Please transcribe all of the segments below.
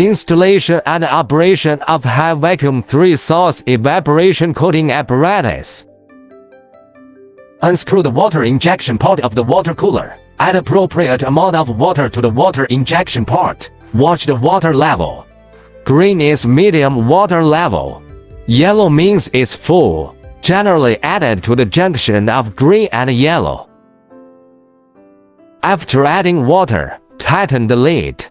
Installation and operation of high vacuum 3-source evaporation coating apparatus. Unscrew the water injection port of the water cooler. Add appropriate amount of water to the water injection port. Watch the water level. Green is medium water level. Yellow means it's full, generally added to the junction of green and yellow. After adding water, tighten the lid.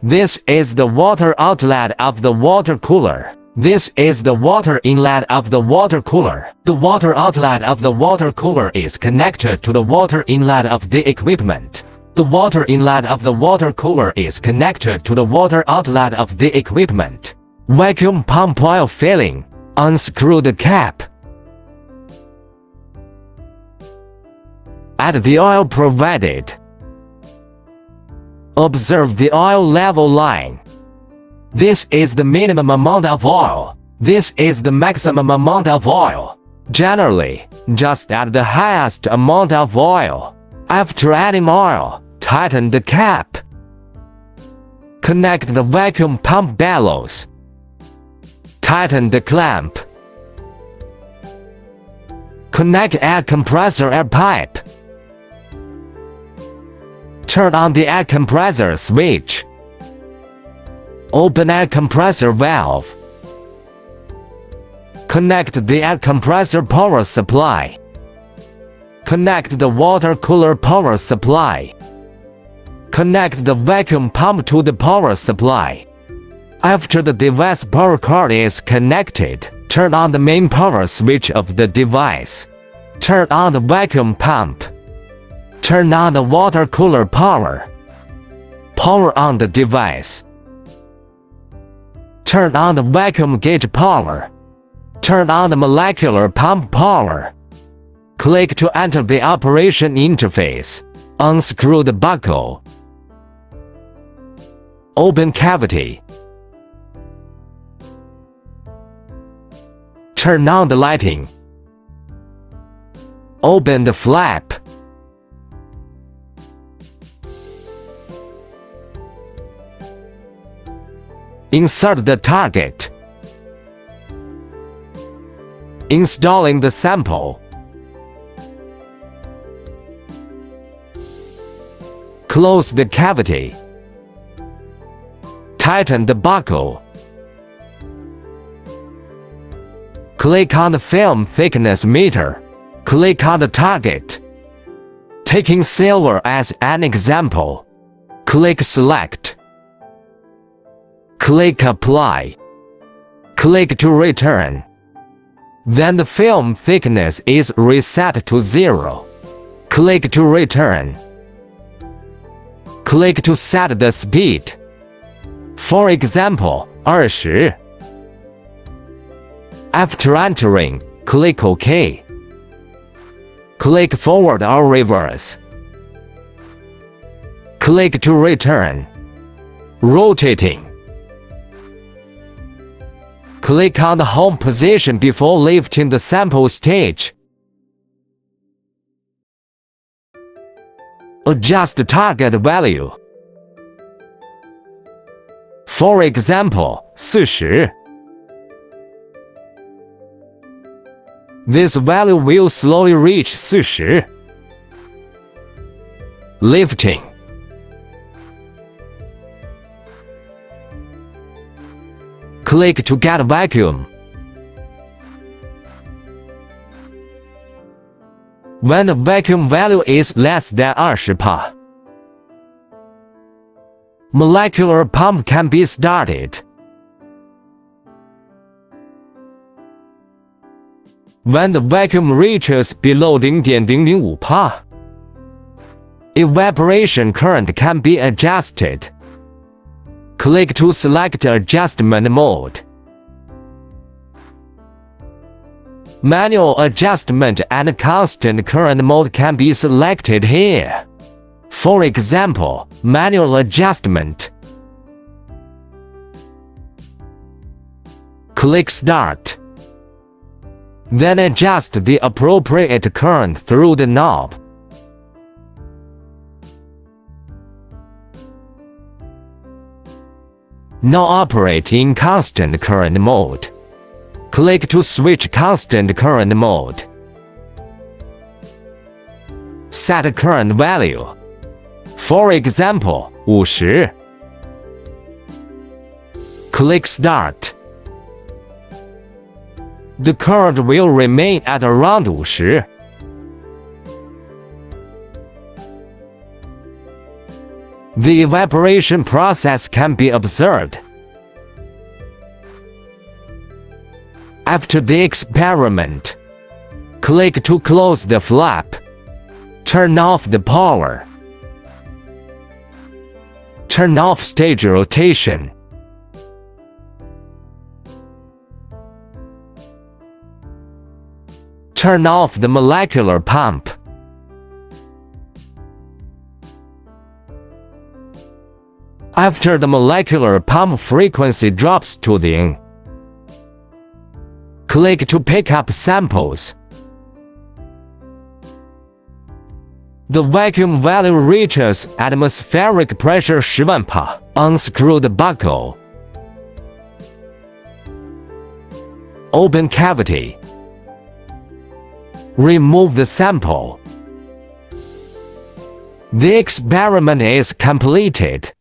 This is the water outlet of the water cooler. This is the water inlet of the water cooler. The water outlet of the water cooler is connected to the water inlet of the equipment. The water inlet of the water cooler is connected to the water outlet of the equipment. Vacuum pump oil filling. Unscrew the cap. Add the oil provided. Observe the oil level line. This is the minimum amount of oil. This is the maximum amount of oil. Generally, just add the highest amount of oil. After adding oil, tighten the cap. Connect the vacuum pump bellows. Tighten the clamp. Connect air compressor air pipe. Turn on the air compressor switch. Open air compressor valve. Connect the air compressor power supply. Connect the water cooler power supply. Connect the vacuum pump to the power supply. After the device power cord is connected, turn on the main power switch of the device. Turn on the vacuum pump. Turn on the water cooler power. Power on the device. Turn on the vacuum gauge power. Turn on the molecular pump power. Click to enter the operation interface. Unscrew the buckle. Open cavity. Turn on the lighting. Open the flap. Insert the target. Installing the sample. Close the cavity. Tighten the buckle. Click on the film thickness meter. Click on the target. Taking silver as an example, click Select. Click Apply. Click to return. Then the film thickness is reset to 0. Click to return. Click to set the speed. For example, 20. After entering, click OK. Click forward or reverse. Click to return. Rotating. Click on the home position before lifting the sample stage. Adjust the target value. For example, 40. This value will slowly reach 40. Lifting. Click to get vacuum. When the vacuum value is less than 20%, molecular pump can be started. When the vacuum reaches below 0.005%, evaporation current can be adjusted. Click to select adjustment mode. Manual adjustment and constant current mode can be selected here. For example, manual adjustment. Click Start. Then adjust the appropriate current through the knob. Now operate in constant current mode. Click to switch constant current mode. Set current value. For example, 50. Click Start. The current will remain at around 50. The evaporation process can be observed. After the experiment, click to close the flap. Turn off the power. Turn off stage rotation. Turn off the molecular pump. After the molecular pump frequency drops to the N, click to pick up samples. The vacuum value reaches atmospheric pressure 10,000 Pa. Unscrew the buckle. Open cavity. Remove the sample. The experiment is completed.